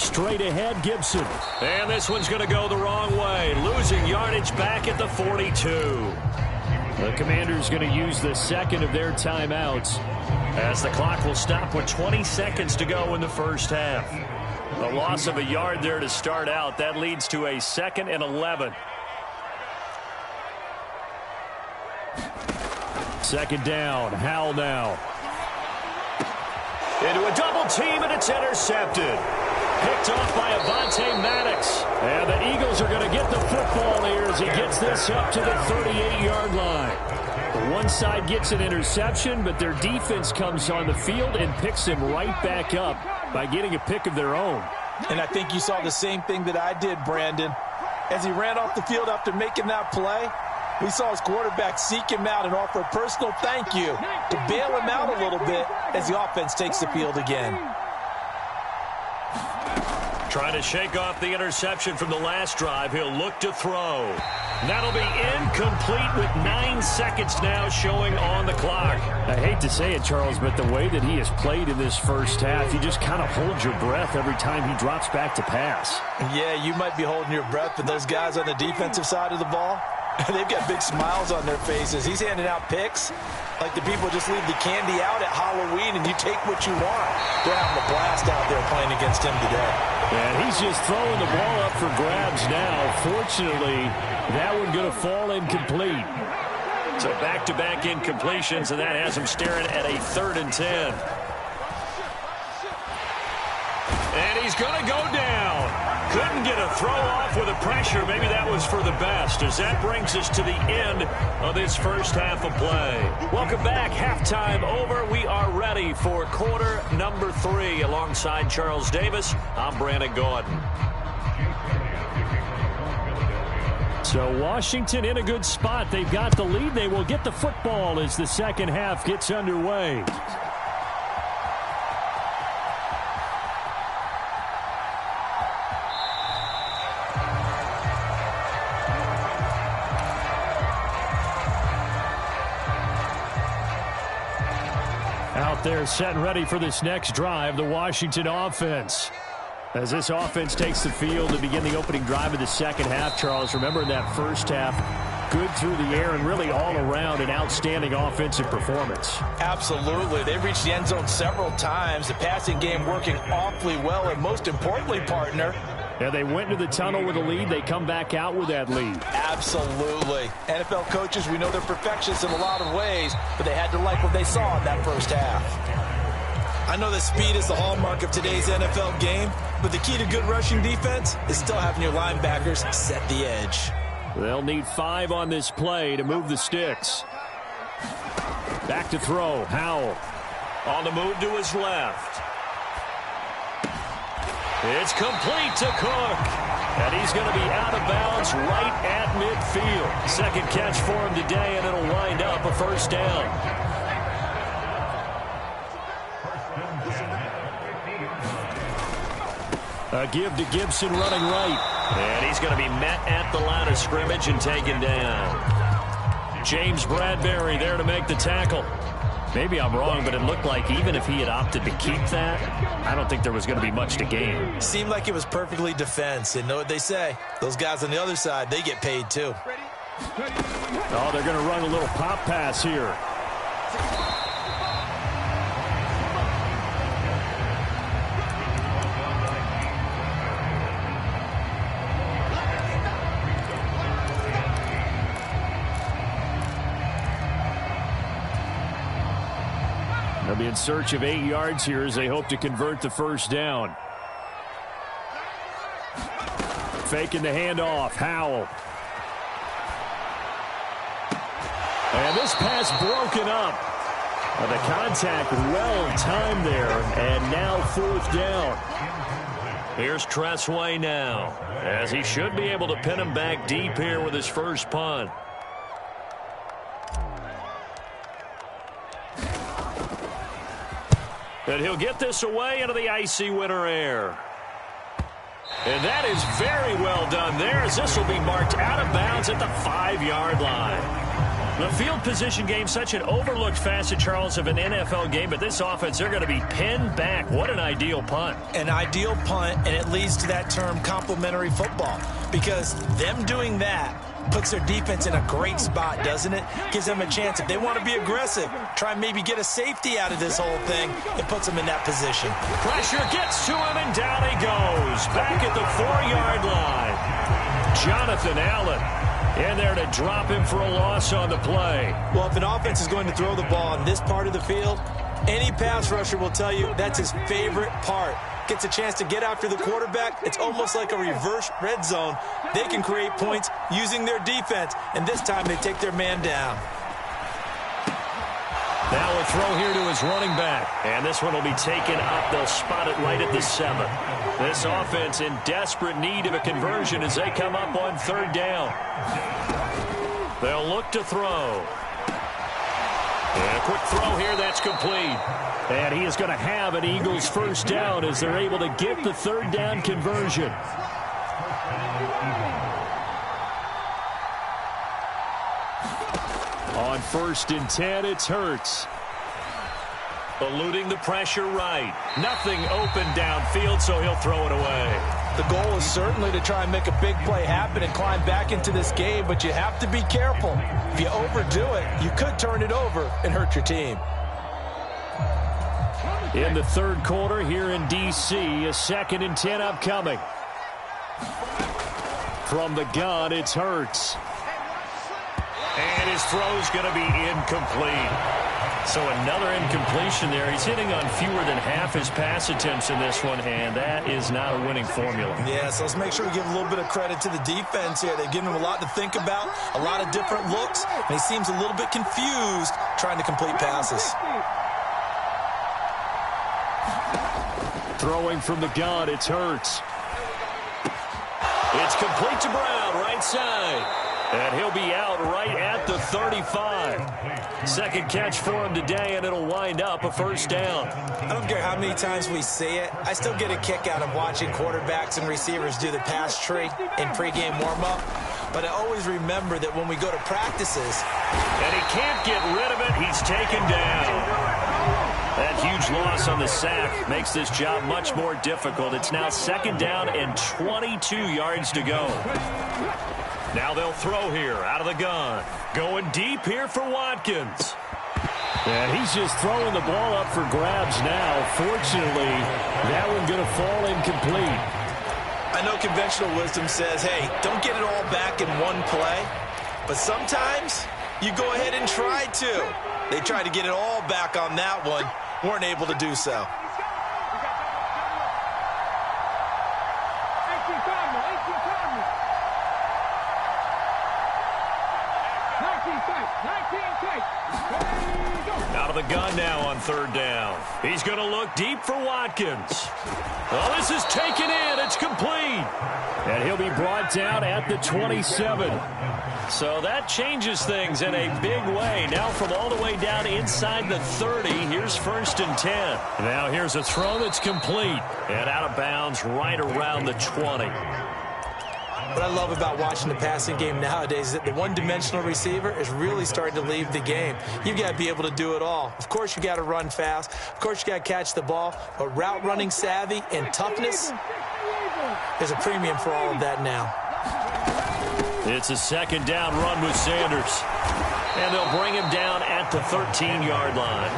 Straight ahead, Gibson. And this one's going to go the wrong way. Losing yardage back at the 42. The Commanders going to use the second of their timeouts, as the clock will stop with 20 seconds to go in the first half. A loss of a yard there to start out. That leads to a 2nd and 11. Second down. Howell now. Into a double team, and it's intercepted. Picked off by Avonte Maddox. And the Eagles are going to get the football here as he gets this up to the 38-yard line. One side gets an interception, but their defense comes on the field and picks him right back up by getting a pick of their own. And I think you saw the same thing that I did, Brandon. As he ran off the field after making that play, we saw his quarterback seek him out and offer a personal thank you to bail him out a little bit as the offense takes the field again. Trying to shake off the interception from the last drive. He'll look to throw. That'll be incomplete with 9 seconds now showing on the clock. I hate to say it, Charles, but the way that he has played in this first half, you just kind of hold your breath every time he drops back to pass. Yeah, you might be holding your breath, but those guys on the defensive side of the ball, they've got big smiles on their faces. He's handing out picks like the people just leave the candy out at Halloween and you take what you want. They're having a blast out there playing against him today. And he's just throwing the ball up for grabs now. Fortunately, that one going to fall incomplete. So back-to-back incompletions, and that has him staring at a 3rd and 10. And he's going to go down. Couldn't get a throw off with the pressure. Maybe that was for the best, as that brings us to the end of this first half of play. Welcome back. Halftime over. We are ready for quarter number 3. Alongside Charles Davis, I'm Brandon Gordon. So Washington in a good spot. They've got the lead. They will get the football as the second half gets underway. Out there set and ready for this next drive, the Washington offense. As this offense takes the field to begin the opening drive of the second half, Charles, remember in that first half, good through the air and really all around an outstanding offensive performance. Absolutely. They reached the end zone several times. The passing game working awfully well, and most importantly, partner, yeah, they went into the tunnel with a lead. They come back out with that lead. Absolutely. NFL coaches, we know they're perfectionists in a lot of ways, but they had to like what they saw in that first half. I know that speed is the hallmark of today's NFL game, but the key to good rushing defense is still having your linebackers set the edge. They'll need 5 on this play to move the sticks. Back to throw. Howell. On the move to his left. It's complete to Cook. And he's going to be out of bounds right at midfield. Second catch for him today, and it'll wind up a first down. A give to Gibson running right. And he's going to be met at the line of scrimmage and taken down. James Bradbury there to make the tackle. Maybe I'm wrong, but it looked like even if he had opted to keep that, I don't think there was going to be much to gain. Seemed like it was perfectly defense. And know what they say. Those guys on the other side, they get paid too. Oh, they're going to run a little pop pass here. They'll be in search of 8 yards here as they hope to convert the first down. Faking the handoff. Howell. And this pass broken up. The contact well timed there, and now 4th down. Here's Tressway now, as he should be able to pin him back deep here with his first punt. And he'll get this away into the icy winter air. And that is very well done there, as this will be marked out of bounds at the 5-yard line. The field position game, such an overlooked facet, Charles, of an NFL game, but this offense, they're going to be pinned back. What an ideal punt. An ideal punt, and it leads to that term complementary football, because them doing that puts their defense in a great spot, doesn't it? Gives them a chance. If they want to be aggressive, try and maybe get a safety out of this whole thing, it puts them in that position. Pressure gets to him, and down he goes. Back at the 4-yard line. Jonathan Allen in there to drop him for a loss on the play. Well, if an offense is going to throw the ball on this part of the field, any pass rusher will tell you that's his favorite part. Gets a chance to get after the quarterback. It's almost like a reverse red zone. They can create points using their defense, and this time they take their man down. Now a throw here to his running back, and this one will be taken up. They'll spot it right at the 7. This offense in desperate need of a conversion as they come up on 3rd down. They'll look to throw. And a quick throw here that's complete. And he is going to have an Eagles first down as they're able to get the 3rd down conversion. On 1st and 10, it's Hurts. Eluding the pressure right. Nothing open downfield, so he'll throw it away. The goal is certainly to try and make a big play happen and climb back into this game, but you have to be careful. If you overdo it, you could turn it over and hurt your team. In the 3rd quarter here in D.C., a 2nd and 10 upcoming. From the gun, it's Hurts. And his throw's going to be incomplete. So another incompletion there. He's hitting on fewer than half his pass attempts in this one, and that is not a winning formula. Yeah, so let's make sure we give a little bit of credit to the defense here. They've given him a lot to think about, a lot of different looks, and he seems a little bit confused trying to complete passes. Throwing from the gun, it's Hurts. It's complete to Brown, right side. And he'll be out right at the 35. 2nd catch for him today, and it'll wind up a 1st down. I don't care how many times we see it. I still get a kick out of watching quarterbacks and receivers do the pass tree in pregame warm-up. But I always remember that when we go to practices. And he can't get rid of it. He's taken down. That huge loss on the sack makes this job much more difficult. It's now 2nd down and 22 yards to go. Now they'll throw here out of the gun. Going deep here for Watkins. And he's just throwing the ball up for grabs now. Fortunately, that one going to fall incomplete. I know conventional wisdom says, hey, don't get it all back in one play. But sometimes you go ahead and try to. They tried to get it all back on that one. Weren't able to do so. Out of the gun now on 3rd down. He's going to look deep for Watkins. Well, this is taken in. It's complete. And he'll be brought down at the 27. So that changes things in a big way. Now from all the way down inside the 30, here's 1st and 10. Now here's a throw that's complete. And out of bounds right around the 20. What I love about watching the passing game nowadays is that the one-dimensional receiver is really starting to leave the game. You've got to be able to do it all. Of course, you got to run fast. Of course, you got to catch the ball. But route running savvy and toughness, there's a premium for all of that now. It's a 2nd down run with Sanders. And they'll bring him down at the 13-yard line.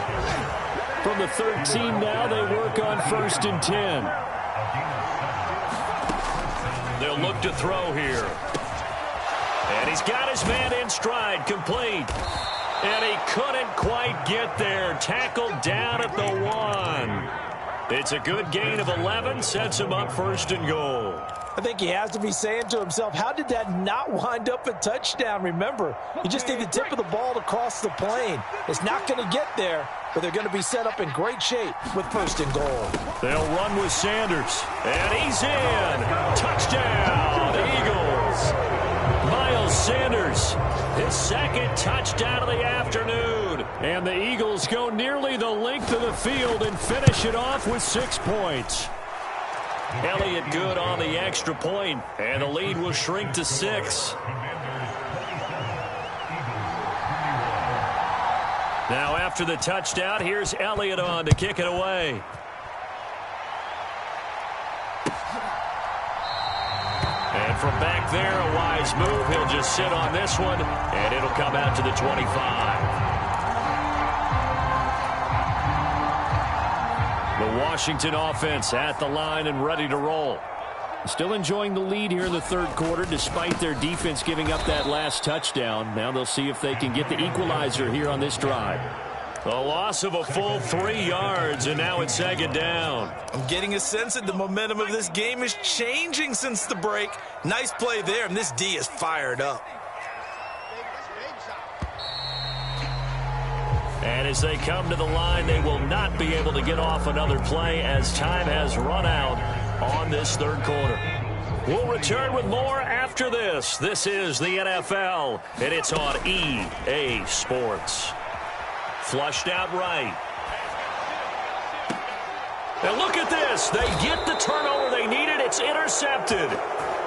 From the 13 now, they work on 1st and 10. They'll look to throw here. And he's got his man in stride, complete. And he couldn't quite get there. Tackled down at the 1. It's a good gain of 11, sets him up 1st and goal. I think he has to be saying to himself, how did that not wind up a touchdown? Remember, you just need the tip of the ball to cross the plane. It's not going to get there, but they're going to be set up in great shape with 1st and goal. They'll run with Sanders. And he's in. Touchdown, Eagles. Miles Sanders, his 2nd touchdown of the afternoon. And the Eagles go nearly the length of the field and finish it off with 6 points. Elliott good on the extra point, and the lead will shrink to 6. Now after the touchdown, here's Elliott on to kick it away. And from back there, a wise move. He'll just sit on this one, and it'll come out to the 25. The Washington offense at the line and ready to roll. Still enjoying the lead here in the third quarter despite their defense giving up that last touchdown. Now they'll see if they can get the equalizer here on this drive. A loss of a full 3 yards, and now it's second down. I'm getting a sense that the momentum of this game is changing since the break. Nice play there, and this D is fired up. And as they come to the line, they will not be able to get off another play as time has run out on this third quarter. We'll return with more after this. This is the NFL, and it's on EA Sports. Flushed out right. And look at this. They get the turnover they needed. It's intercepted.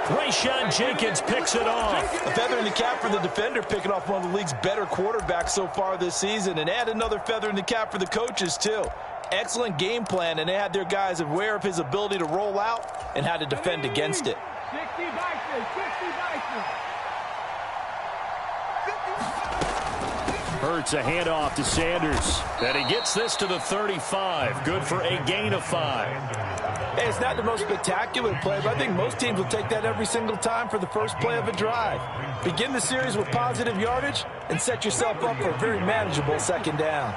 Rayshawn Jenkins picks it off. A feather in the cap for the defender, picking off one of the league's better quarterbacks so far this season. And add another feather in the cap for the coaches, too. Excellent game plan, and they had their guys aware of his ability to roll out and how to defend against it. 60 Bison, 60 Bison. Hurts a handoff to Sanders. And he gets this to the 35. Good for a gain of 5. Hey, it's not the most spectacular play, but I think most teams will take that every single time for the first play of a drive. Begin the series with positive yardage and set yourself up for a very manageable second down.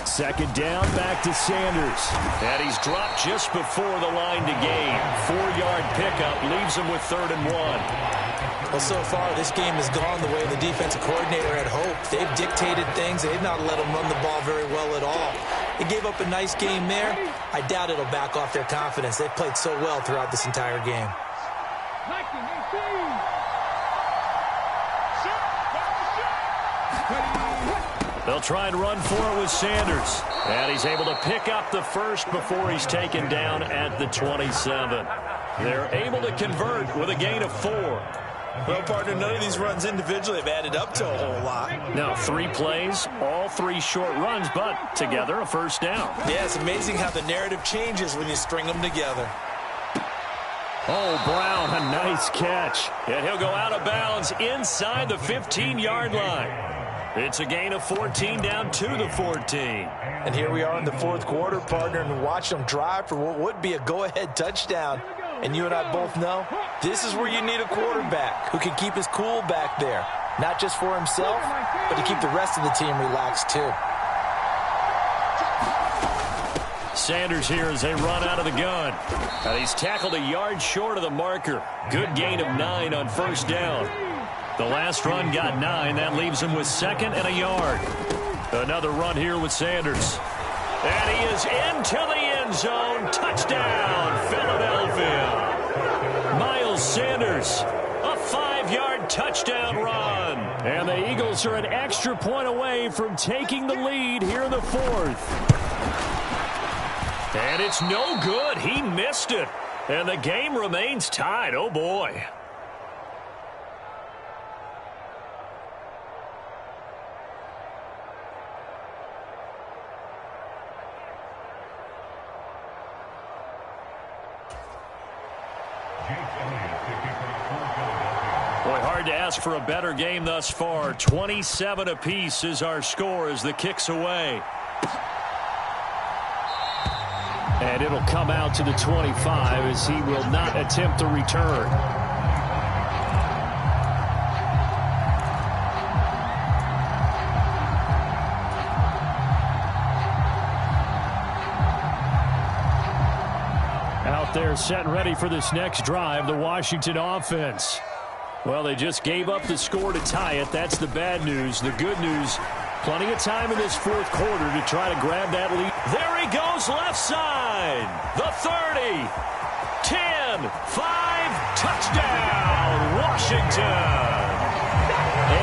Second down, back to Sanders. And he's dropped just before the line to gain. 4-yard pickup leaves him with 3rd and 1. Well, so far, this game has gone the way the defensive coordinator had hoped. They've dictated things. They've not let them run the ball very well at all. They gave up a nice game there. I doubt it'll back off their confidence. They've played so well throughout this entire game. They'll try and run for it with Sanders. And he's able to pick up the first before he's taken down at the 27. They're able to convert with a gain of 4. Well, partner, none of these runs individually have added up to a whole lot. Now 3 plays, all 3 short runs, but together a first down. Yeah, it's amazing how the narrative changes when you string them together. Oh, Brown, a nice catch. And he'll go out of bounds inside the 15-yard line. It's a gain of 14 down to the 14. And here we are in the fourth quarter, partner, and watch them drive for what would be a go-ahead touchdown. And you and I both know this is where you need a quarterback who can keep his cool back there. Not just for himself, but to keep the rest of the team relaxed too. Sanders here as they run out of the gun. And he's tackled a yard short of the marker. Good gain of 9 on first down. The last run got 9. That leaves him with 2nd and a yard. Another run here with Sanders. And he is into the end zone. Touchdown, Philadelphia. Miles Sanders, a 5-yard touchdown run. And the Eagles are an extra point away from taking the lead here in the fourth. And it's no good. He missed it. And the game remains tied. Oh, boy. Boy, hard to ask for a better game thus far. 27 apiece is our score as the kick's away. And it'll come out to the 25 as he will not attempt to return. Out there set and ready for this next drive, the Washington offense. Well, they just gave up the score to tie it. That's the bad news. The good news, plenty of time in this fourth quarter to try to grab that lead. There he goes left side. The 30, 10, 5, touchdown, Washington.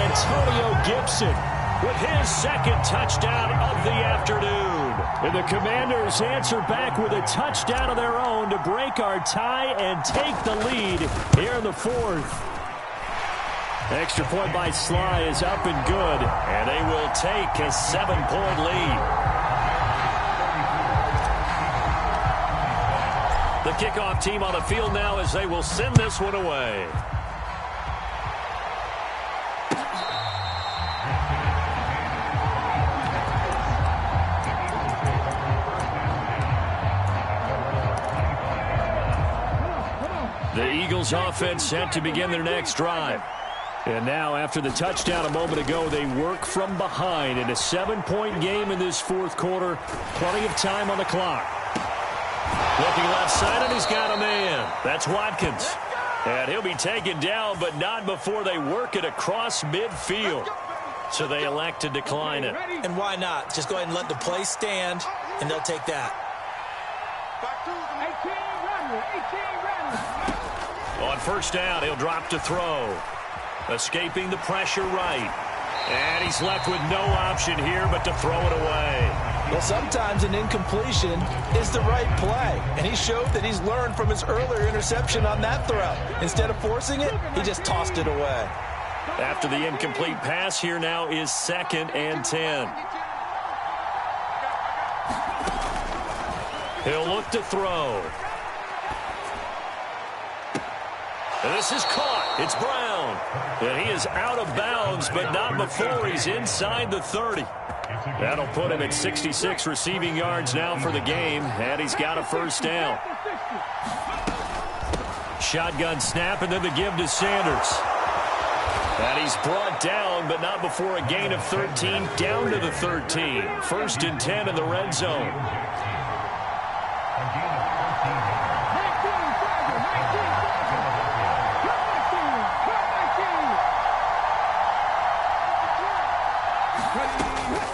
Antonio Gibson with his 2nd touchdown of the afternoon. And the Commanders answer back with a touchdown of their own to break our tie and take the lead here in the fourth. Extra point by Sly is up and good. And they will take a 7-point lead. The kickoff team on the field now as they will send this one away. The Eagles offense set to begin their next drive. And now, after the touchdown a moment ago, they work from behind in a 7-point game in this fourth quarter. Plenty of time on the clock. Looking left side, and he's got a man. That's Watkins. And he'll be taken down, but not before they work it across midfield. So they elect to decline it. And why not? Just go ahead and let the play stand, and they'll take that. 18 On first down, he'll drop to throw. Escaping the pressure right. And he's left with no option here but to throw it away. Well, sometimes an incompletion is the right play. And he showed that he's learned from his earlier interception on that throw. Instead of forcing it, he just tossed it away. After the incomplete pass, here now is 2nd and 10. He'll look to throw. And this is caught. It's Brown. And he is out of bounds, but not before he's inside the 30. That'll put him at 66 receiving yards now for the game, and he's got a first down. Shotgun snap, and then the give to Sanders. And he's brought down, but not before a gain of 13, down to the 13. 1st and 10 in the red zone.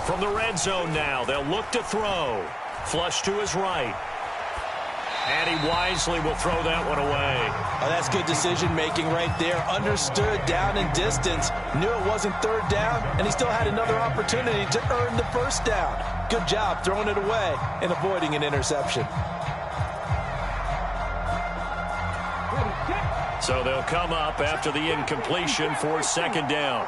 From the red zone now, they'll look to throw. Flush to his right. And he wisely will throw that one away. Oh, that's good decision-making right there. Understood down and distance. Knew it wasn't 3rd down, and he still had another opportunity to earn the first down. Good job throwing it away and avoiding an interception. So they'll come up after the incompletion for 2nd down.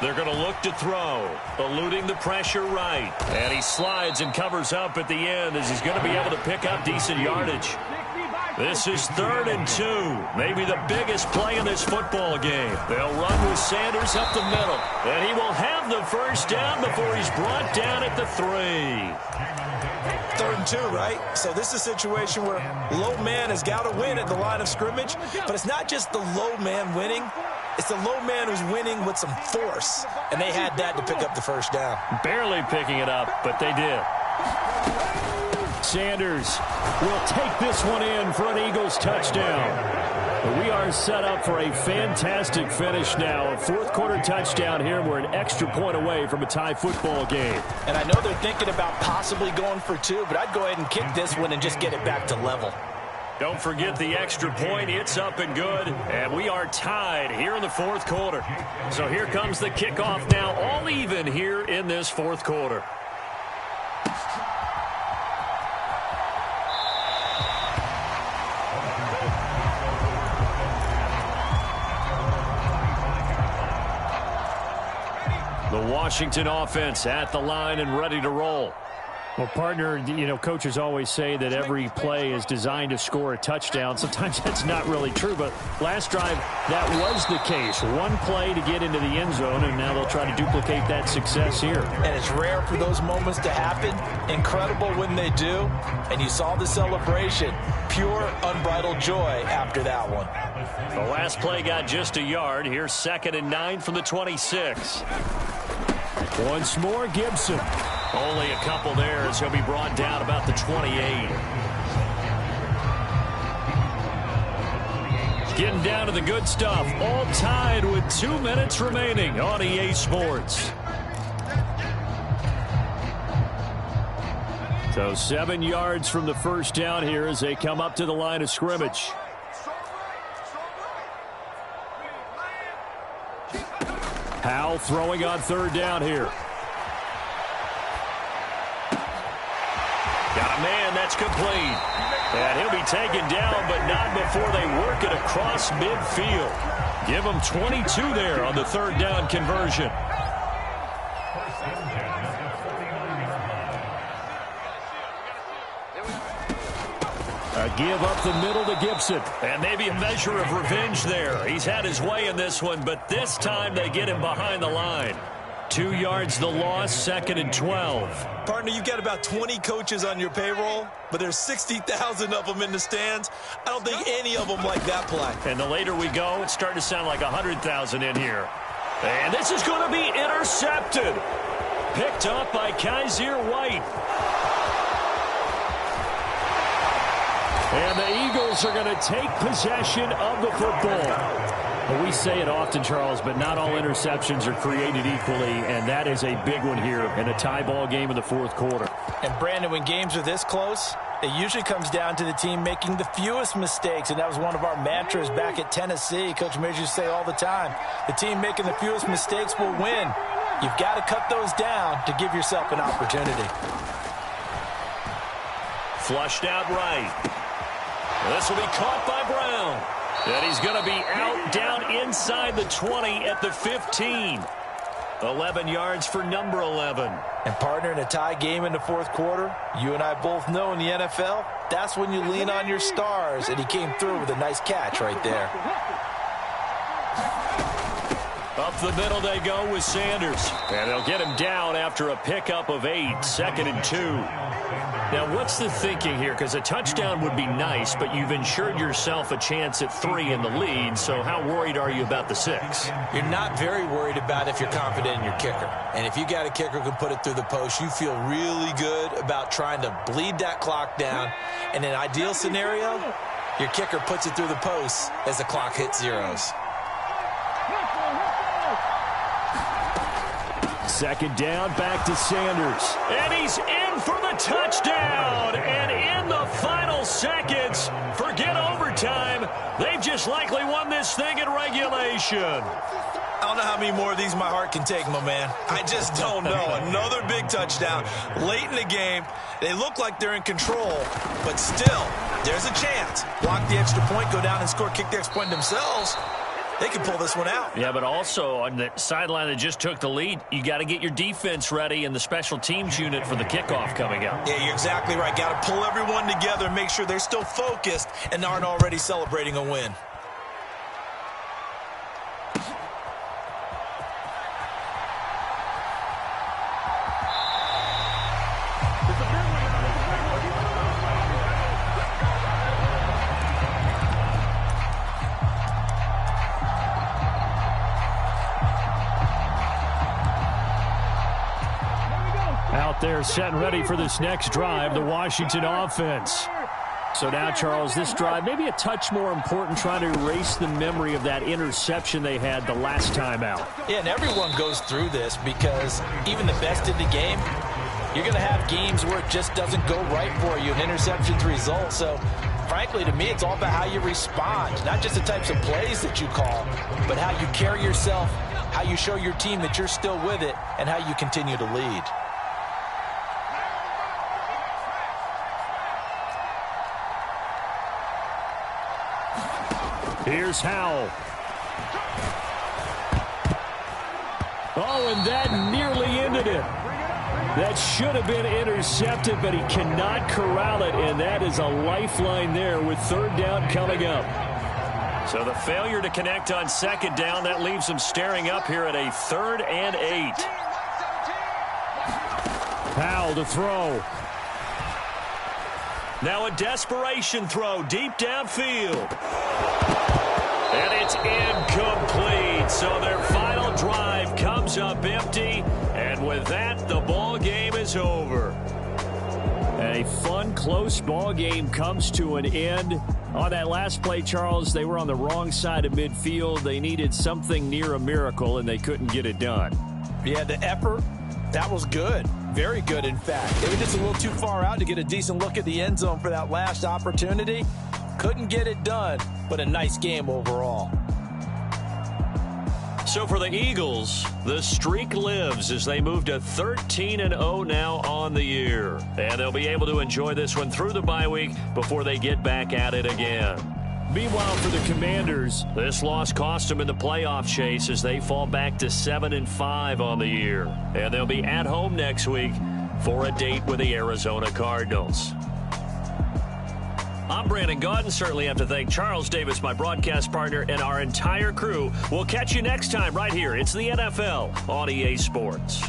They're going to look to throw, eluding the pressure right. And he slides and covers up at the end as he's going to be able to pick up decent yardage. This is 3rd and 2, maybe the biggest play in this football game. They'll run with Sanders up the middle, and he will have the first down before he's brought down at the 3. 3rd and 2, right? So this is a situation where low man has got to win at the line of scrimmage, but it's not just the low man winning. It's the low man who's winning with some force, and they had that to pick up the first down. Barely picking it up, but they did. Sanders will take this one in for an Eagles touchdown. We are set up for a fantastic finish now. A fourth quarter touchdown here. We're an extra point away from a tie football game. And I know they're thinking about possibly going for 2, but I'd go ahead and kick this one and just get it back to level. Don't forget the extra point. It's up and good. And we are tied here in the fourth quarter. So here comes the kickoff now, all even here in this fourth quarter. The Washington offense at the line and ready to roll. Well, partner, you know, coaches always say that every play is designed to score a touchdown. Sometimes that's not really true, but last drive, that was the case. One play to get into the end zone, and now they'll try to duplicate that success here. And it's rare for those moments to happen. Incredible when they do. And you saw the celebration. Pure, unbridled joy after that one. The last play got just a yard. Here's 2nd and 9 from the 26. Once more, Gibson. Only a couple there as he'll be brought down about the 28. Getting down to the good stuff. All tied with 2 minutes remaining on EA Sports. So 7 yards from the first down here as they come up to the line of scrimmage. Howell throwing on 3rd down here. Got a man, That's complete. And he'll be taken down, but not before they work it across midfield. Give him 22 there on the third down conversion. A give up the middle to Gibson. And maybe a measure of revenge there. He's had his way in this one, but this time they get him behind the line. 2 yards the loss, 2nd and 12. Partner, you've got about 20 coaches on your payroll, but there's 60,000 of them in the stands. I don't think any of them like that play. And the later we go, it's starting to sound like 100,000 in here. And this is going to be intercepted. Picked up by Kaiser White. And the Eagles are going to take possession of the football. Well, we say it often, Charles, but not all interceptions are created equally, and that is a big one here in a tie ball game in the fourth quarter. And, Brandon, when games are this close, it usually comes down to the team making the fewest mistakes, and that was one of our mantras back at Tennessee. Coach Major used to say all the time, the team making the fewest mistakes will win. You've got to cut those down to give yourself an opportunity. Flushed out right. This will be caught by Brown. And he's going to be out down inside the 20 at the 15. 11 yards for number 11. And, partner, in a tie game in the fourth quarter, you and I both know in the NFL, that's when you lean on your stars. And he came through with a nice catch right there. Up the middle they go with Sanders. And they'll get him down after a pickup of 8, 2nd and 2. Now, what's the thinking here? Because a touchdown would be nice, but you've ensured yourself a chance at 3 in the lead, so how worried are you about the 6? You're not very worried about if you're confident in your kicker. And if you got a kicker who can put it through the post, you feel really good about trying to bleed that clock down. In an ideal scenario, your kicker puts it through the post as the clock hits zeros. 2nd down, back to Sanders. And he's in for the touchdown. And in the final seconds, forget overtime. They've just likely won this thing in regulation. I don't know how many more of these my heart can take, my man. I just don't know. Another big touchdown late in the game. They look like they're in control, but still, there's a chance. Block the extra point, go down and score, kick the extra point themselves. They can pull this one out. Yeah, but also on the sideline that just took the lead, you got to get your defense ready and the special teams unit for the kickoff coming up. Yeah, you're exactly right. Got to pull everyone together and make sure they're still focused and aren't already celebrating a win. Out there set and ready for this next drive, the Washington offense. So now, Charles, this drive maybe a touch more important, trying to erase the memory of that interception they had the last time out. Yeah, and everyone goes through this because even the best in the game, you're going to have games where it just doesn't go right for you, and interceptions result. So, frankly, to me, it's all about how you respond, not just the types of plays that you call, but how you carry yourself, how you show your team that you're still with it, and how you continue to lead. Here's Howell. Oh, and that nearly ended it. That should have been intercepted, but he cannot corral it, and that is a lifeline there with 3rd down coming up. So the failure to connect on 2nd down, that leaves them staring up here at a 3rd and 8. Howell to throw. Now a desperation throw deep downfield. And it's incomplete. So their final drive comes up empty. And with that, the ball game is over. A fun, close ball game comes to an end. On that last play, Charles, they were on the wrong side of midfield. They needed something near a miracle, and they couldn't get it done. Yeah, the effort, that was good. Very good, in fact. They were just a little too far out to get a decent look at the end zone for that last opportunity. Couldn't get it done, but a nice game overall. So for the Eagles, the streak lives as they move to 13-0 now on the year. And they'll be able to enjoy this one through the bye week before they get back at it again. Meanwhile, for the Commanders, this loss cost them in the playoff chase as they fall back to 7-5 on the year. And they'll be at home next week for a date with the Arizona Cardinals. I'm Brandon Gaudin. Certainly have to thank Charles Davis, my broadcast partner, and our entire crew. We'll catch you next time right here. It's the NFL on EA Sports.